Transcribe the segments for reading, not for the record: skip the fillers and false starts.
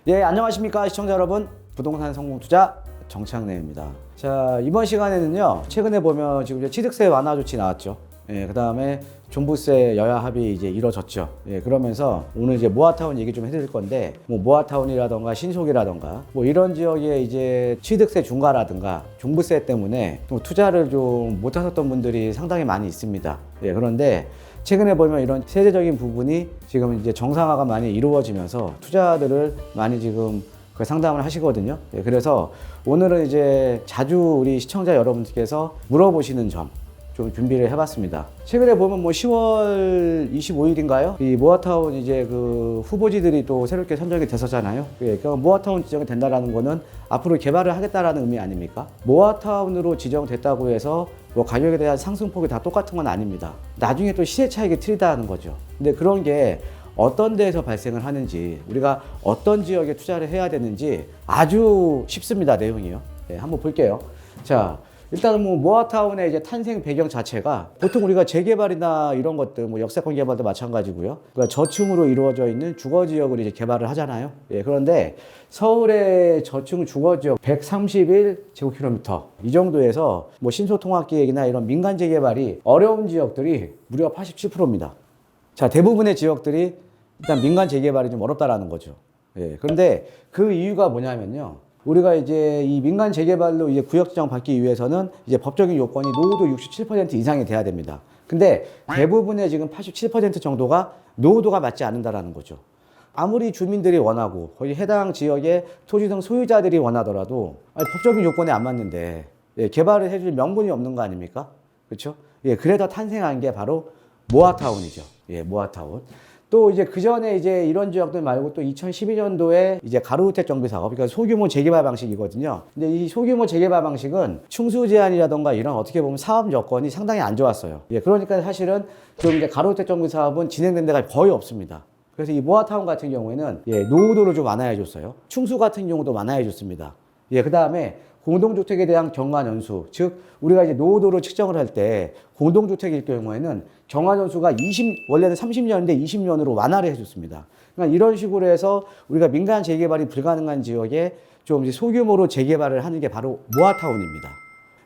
예, 안녕하십니까 시청자 여러분. 부동산 성공 투자 정창래입니다. 자, 이번 시간에는요, 최근에 보면 지금 이제 취득세 완화 조치 나왔죠. 예, 그 다음에 종부세 여야 합의 이제 이뤄졌죠. 예, 그러면서 오늘 이제 모아타운 얘기 좀 해드릴 건데, 뭐 모아타운이라던가 신속이라던가 뭐 이런 지역에 이제 취득세 중과라든가 종부세 때문에 또 투자를 좀 못하셨던 분들이 상당히 많이 있습니다. 예, 그런데 최근에 보면 이런 세제적인 부분이 지금 이제 정상화가 많이 이루어지면서 투자들을 많이 지금 그 상담을 하시거든요. 예, 그래서 오늘은 이제 자주 우리 시청자 여러분들께서 물어보시는 점 좀 준비를 해봤습니다. 최근에 보면 뭐 10월 25일인가요? 이 모아타운 이제 그 후보지들이 또 새롭게 선정이 됐었잖아요. 예, 그러니까 모아타운 지정이 된다라는 거는 앞으로 개발을 하겠다라는 의미 아닙니까? 모아타운으로 지정됐다고 해서 뭐 가격에 대한 상승폭이 다 똑같은 건 아닙니다. 나중에 또 시세 차익이 틀리다는 거죠. 근데 그런 게 어떤 데에서 발생을 하는지, 우리가 어떤 지역에 투자를 해야 되는지 아주 쉽습니다. 내용이요. 네, 한번 볼게요. 자, 일단은 뭐 모아타운의 이제 탄생 배경 자체가 보통 우리가 재개발이나 이런 것들, 뭐 역세권 개발도 마찬가지고요. 그러니까 저층으로 이루어져 있는 주거 지역을 이제 개발을 하잖아요. 예, 그런데 서울의 저층 주거 지역 131제곱킬로미터 이 정도에서 뭐 신소통합계획이나 이런 민간 재개발이 어려운 지역들이 무려 87%입니다. 자, 대부분의 지역들이 일단 민간 재개발이 좀 어렵다라는 거죠. 예, 그런데 그 이유가 뭐냐면요. 우리가 이제 이 민간 재개발로 이제 구역 지정 받기 위해서는 이제 법적인 요건이 노후도 67% 이상이 돼야 됩니다. 근데 대부분의 지금 87% 정도가 노후도가 맞지 않는다라는 거죠. 아무리 주민들이 원하고 거기 해당 지역의 토지 등 소유자들이 원하더라도 법적인 요건에 안 맞는데 예, 개발을 해줄 명분이 없는 거 아닙니까? 그렇죠? 예, 그래서 탄생한 게 바로 모아타운이죠. 예, 모아타운. 또 이제 그 전에 이제 이런 지역들 말고 또 2012년도에 이제 가로주택 정비 사업, 그러니까 소규모 재개발 방식이거든요. 근데 이 소규모 재개발 방식은 층수 제한이라던가 이런 어떻게 보면 사업 여건이 상당히 안 좋았어요. 예, 그러니까 사실은 좀 이제 가로주택 정비 사업은 진행된 데가 거의 없습니다. 그래서 이 모아타운 같은 경우에는 예, 노후도를 좀 완화해 줬어요. 층수 같은 경우도 완화해 줬습니다. 예, 그 다음에 공동주택에 대한 경과연수, 즉 우리가 이제 노후도를 측정을 할 때 공동주택일 경우에는 경과연수가 원래는 30년인데 20년으로 완화를 해줬습니다. 그러니까 이런 식으로 해서 우리가 민간 재개발이 불가능한 지역에 좀 이제 소규모로 재개발을 하는 게 바로 모아타운입니다.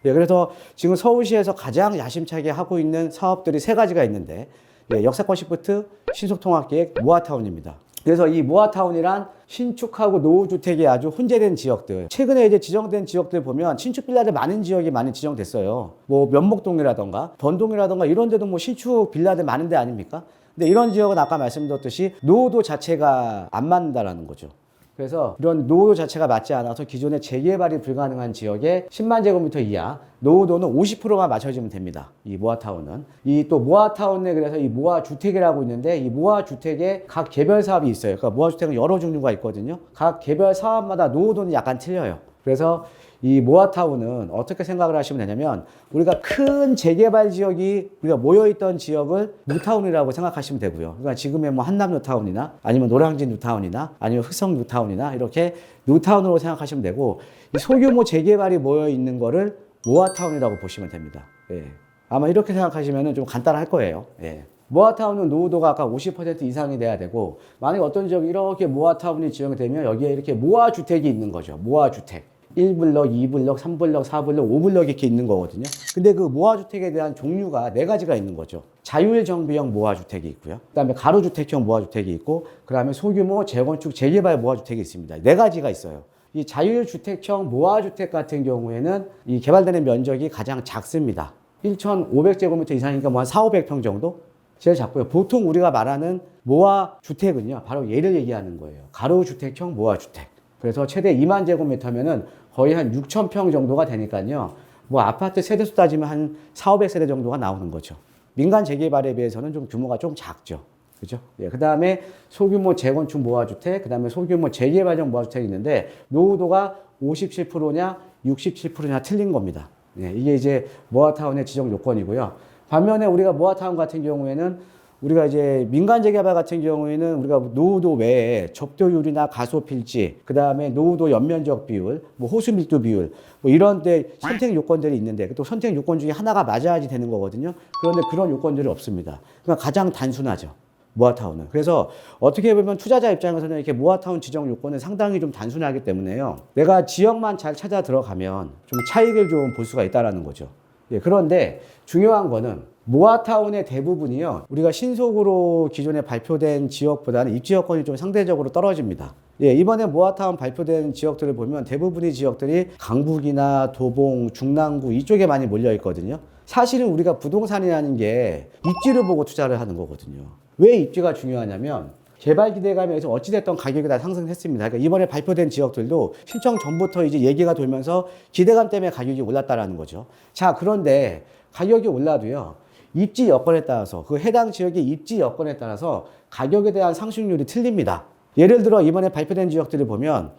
예, 그래서 지금 서울시에서 가장 야심차게 하고 있는 사업들이 세 가지가 있는데 예, 역세권 시프트, 신속통합계획, 모아타운입니다. 그래서 이 모아타운이란 신축하고 노후주택이 아주 혼재된 지역들. 최근에 이제 지정된 지역들 보면 신축 빌라들 많은 지역이 많이 지정됐어요. 뭐 면목동이라던가 번동이라던가 이런 데도 뭐 신축 빌라들 많은 데 아닙니까? 근데 이런 지역은 아까 말씀드렸듯이 노후도 자체가 안 맞는다라는 거죠. 그래서 이런 노후도 자체가 맞지 않아서 기존에 재개발이 불가능한 지역에 10만 제곱미터 이하 노후도는 50%만 맞춰지면 됩니다. 이 모아타운은. 이 또 모아타운에 그래서 이 모아주택이라고 있는데 이 모아주택에 각 개별 사업이 있어요. 그러니까 모아주택은 여러 종류가 있거든요. 각 개별 사업마다 노후도는 약간 틀려요. 그래서 이 모아타운은 어떻게 생각을 하시면 되냐면 우리가 큰 재개발 지역이 우리가 모여있던 지역을 뉴타운이라고 생각하시면 되고요. 그러니까 지금의 뭐 한남 뉴타운이나 아니면 노량진 뉴타운이나 아니면 흑성 뉴타운이나 이렇게 뉴타운으로 생각하시면 되고 이 소규모 재개발이 모여있는 거를 모아타운이라고 보시면 됩니다. 예. 아마 이렇게 생각하시면 좀 간단할 거예요. 예. 모아타운은 노후도가 아까 50% 이상이 돼야 되고 만약에 어떤 지역이 이렇게 모아타운이 지정이 되면 여기에 이렇게 모아주택이 있는 거죠. 모아주택. 1블럭, 2블럭, 3블럭, 4블럭, 5블럭 이렇게 있는 거거든요. 근데 그 모아주택에 대한 종류가 네 가지가 있는 거죠. 자율정비형 모아주택이 있고요. 그 다음에 가로주택형 모아주택이 있고, 그 다음에 소규모 재건축, 재개발 모아주택이 있습니다. 네 가지가 있어요. 이 자율주택형 모아주택 같은 경우에는 이 개발되는 면적이 가장 작습니다. 1,500제곱미터 이상이니까 뭐 한 4,500평 정도? 제일 작고요. 보통 우리가 말하는 모아주택은요, 바로 얘를 얘기하는 거예요. 가로주택형 모아주택. 그래서 최대 2만 제곱미터면은 거의 한 6,000평 정도가 되니까요. 뭐 아파트 세대수 따지면 한 4,500세대 정도가 나오는 거죠. 민간 재개발에 비해서는 좀 규모가 좀 작죠. 그죠? 예, 그 다음에 소규모 재건축 모아주택, 그 다음에 소규모 재개발형 모아주택이 있는데 노후도가 57%냐 67%냐 틀린 겁니다. 예, 이게 이제 모아타운의 지정 요건이고요. 반면에 우리가 모아타운 같은 경우에는 우리가 이제 민간 재개발 같은 경우에는 우리가 노후도 외에 접도율이나 가소필지, 그 다음에 노후도 연면적 비율, 뭐 호수밀도 비율, 뭐 이런 데 선택 요건들이 있는데 또 선택 요건 중에 하나가 맞아야지 되는 거거든요. 그런데 그런 요건들이 없습니다. 그러니까 가장 단순하죠. 모아타운은. 그래서 어떻게 보면 투자자 입장에서는 이렇게 모아타운 지정 요건은 상당히 좀 단순하기 때문에요. 내가 지역만 잘 찾아 들어가면 좀 차익을 좀 볼 수가 있다라는 거죠. 예, 그런데 중요한 거는 모아타운의 대부분이요, 우리가 신속으로 기존에 발표된 지역보다는 입지 여건이 좀 상대적으로 떨어집니다. 예, 이번에 모아타운 발표된 지역들을 보면 대부분의 지역들이 강북이나 도봉, 중랑구 이쪽에 많이 몰려 있거든요. 사실은 우리가 부동산이라는 게 입지를 보고 투자를 하는 거거든요. 왜 입지가 중요하냐면 개발 기대감에서 어찌됐든 가격이 다 상승했습니다. 그러니까 이번에 발표된 지역들도 신청 전부터 이제 얘기가 돌면서 기대감 때문에 가격이 올랐다라는 거죠. 자, 그런데 가격이 올라도요, 입지 여건에 따라서 그 해당 지역의 입지 여건에 따라서 가격에 대한 상승률이 틀립니다. 예를 들어 이번에 발표된 지역들을 보면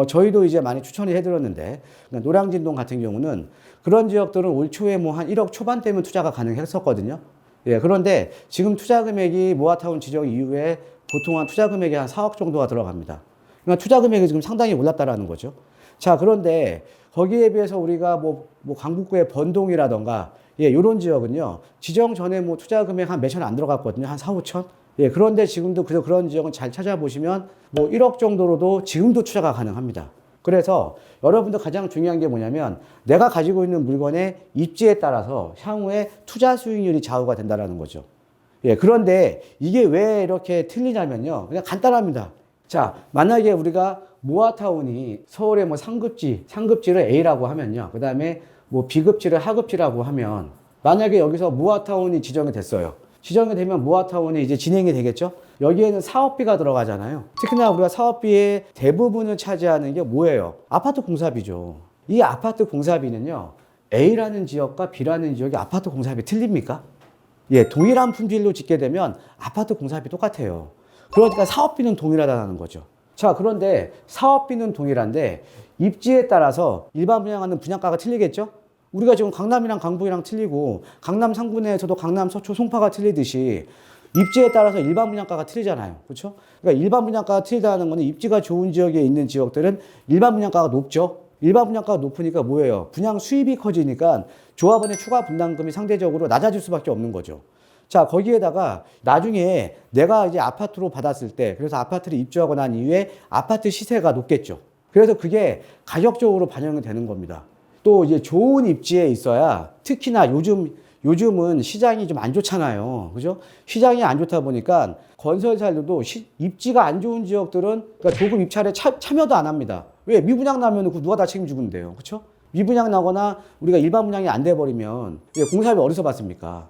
저희도 이제 많이 추천을 해드렸는데, 그러니까 노량진동 같은 경우는 그런 지역들은 올 초에 뭐 한 1억 초반대면 투자가 가능했었거든요. 예, 그런데 지금 투자 금액이 모아타운 지정 이후에 보통 한 투자 금액이 한 4억 정도가 들어갑니다. 그러니까 투자 금액이 지금 상당히 올랐다라는 거죠. 자, 그런데 거기에 비해서 우리가 뭐 강북구의 번동이라던가, 예, 요런 지역은요, 지정 전에 뭐 투자 금액 한 몇천 안 들어갔거든요. 한 4, 5천. 예, 그런데 지금도 그런 지역은 잘 찾아보시면 뭐 1억 정도로도 지금도 투자가 가능합니다. 그래서 여러분들 가장 중요한 게 뭐냐면 내가 가지고 있는 물건의 입지에 따라서 향후에 투자 수익률이 좌우가 된다는 거죠. 예, 그런데 이게 왜 이렇게 틀리냐면요, 그냥 간단합니다. 자, 만약에 우리가 모아타운이 서울의 뭐 상급지를 A라고 하면요, 그 다음에 뭐 B급지를 하급지라고 하면, 만약에 여기서 모아타운이 지정이 됐어요. 지정이 되면 모아타운이 이제 진행이 되겠죠? 여기에는 사업비가 들어가잖아요. 특히나 우리가 사업비의 대부분을 차지하는 게 뭐예요? 아파트 공사비죠. 이 아파트 공사비는요, A라는 지역과 B라는 지역이 아파트 공사비 틀립니까? 예, 동일한 품질로 짓게 되면 아파트 공사비 똑같아요. 그러니까 사업비는 동일하다는 거죠. 자, 그런데 사업비는 동일한데 입지에 따라서 일반 분양하는 분양가가 틀리겠죠? 우리가 지금 강남이랑 강북이랑 틀리고 강남 상구내에서도 강남, 서초, 송파가 틀리듯이 입지에 따라서 일반 분양가가 틀리잖아요. 그렇죠? 그러니까 일반 분양가가 틀리다는 거는 입지가 좋은 지역에 있는 지역들은 일반 분양가가 높죠. 일반 분양가가 높으니까 뭐예요? 분양 수입이 커지니까 조합원의 추가 분담금이 상대적으로 낮아질 수밖에 없는 거죠. 자, 거기에다가 나중에 내가 이제 아파트로 받았을 때, 그래서 아파트를 입주하고 난 이후에 아파트 시세가 높겠죠. 그래서 그게 가격적으로 반영이 되는 겁니다. 또 이제 좋은 입지에 있어야, 특히나 요즘은 시장이 좀 안 좋잖아요. 그죠? 시장이 안 좋다 보니까 건설사들도 입지가 안 좋은 지역들은 그러니까 조금 입찰에 참여도 안 합니다. 왜? 미분양 나면 그 누가 다 책임지고 있는데요. 그렇죠? 미분양 나거나 우리가 일반 분양이 안 돼 버리면 공사비 어디서 받습니까?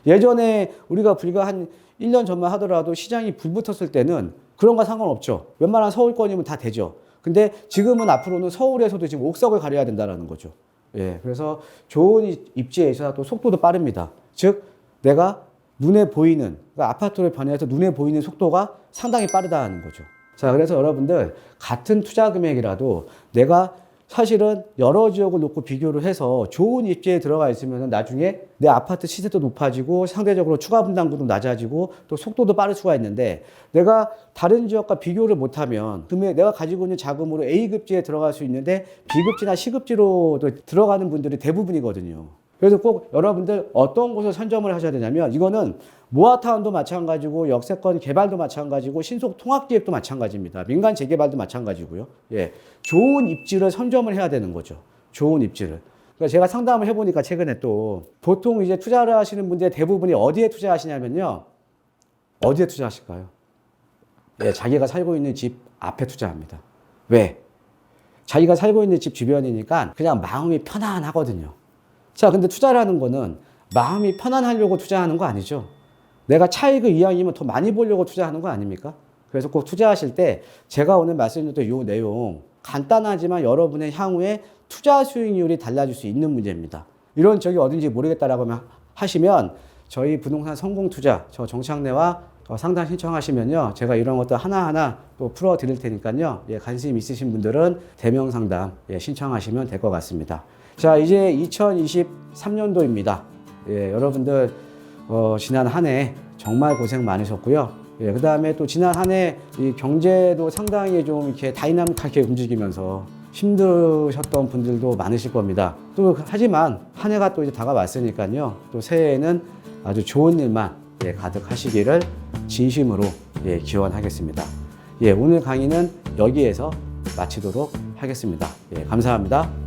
예전에 우리가 불과 한 1년 전만 하더라도 시장이 불붙었을 때는 그런 거 상관없죠. 웬만한 서울권이면 다 되죠. 근데 지금은 앞으로는 서울에서도 지금 옥석을 가려야 된다는 거죠. 예, 그래서 좋은 입지에 있어서 또 속도도 빠릅니다. 즉, 내가 눈에 보이는, 그러니까 아파트를 변해서 눈에 보이는 속도가 상당히 빠르다는 거죠. 자, 그래서 여러분들 같은 투자 금액이라도 내가 사실은 여러 지역을 놓고 비교를 해서 좋은 입지에 들어가 있으면 나중에 내 아파트 시세도 높아지고 상대적으로 추가 분담금도 낮아지고 또 속도도 빠를 수가 있는데, 내가 다른 지역과 비교를 못하면 내가 가지고 있는 자금으로 A급지에 들어갈 수 있는데 B급지나 C급지로 들어가는 분들이 대부분이거든요. 그래서 꼭 여러분들 어떤 곳을 선점을 하셔야 되냐면, 이거는 모아타운도 마찬가지고 역세권 개발도 마찬가지고 신속 통합기획도 마찬가지입니다. 민간 재개발도 마찬가지고요. 예, 좋은 입지를 선점을 해야 되는 거죠. 좋은 입지를. 그러니까 제가 상담을 해보니까 최근에 또 보통 이제 투자를 하시는 분들의 대부분이 어디에 투자하시냐면요. 어디에 투자하실까요? 예, 자기가 살고 있는 집 앞에 투자합니다. 왜? 자기가 살고 있는 집 주변이니까 그냥 마음이 편안하거든요. 자, 근데 투자라는 거는 마음이 편안하려고 투자하는 거 아니죠. 내가 차익을 이왕이면 더 많이 보려고 투자하는 거 아닙니까? 그래서 꼭 투자하실 때 제가 오늘 말씀드렸던 이 내용, 간단하지만 여러분의 향후에 투자 수익률이 달라질 수 있는 문제입니다. 이런 적이 어딘지 모르겠다라고 하시면 저희 부동산 성공 투자, 저 정창래와 상담 신청하시면요, 제가 이런 것도 하나하나 또 풀어 드릴 테니까요, 예, 관심 있으신 분들은 대면 상담 신청하시면 될 것 같습니다. 자, 이제 2023년도입니다. 예, 여러분들 지난 한 해 정말 고생 많으셨고요. 예, 그 다음에 또 지난 한 해 이 경제도 상당히 좀 이렇게 다이나믹하게 움직이면서 힘드셨던 분들도 많으실 겁니다. 또 하지만 한 해가 또 이제 다가왔으니까요, 또 새해에는 아주 좋은 일만 가득하시기를 진심으로 기원하겠습니다. 오늘 강의는 여기에서 마치도록 하겠습니다. 감사합니다.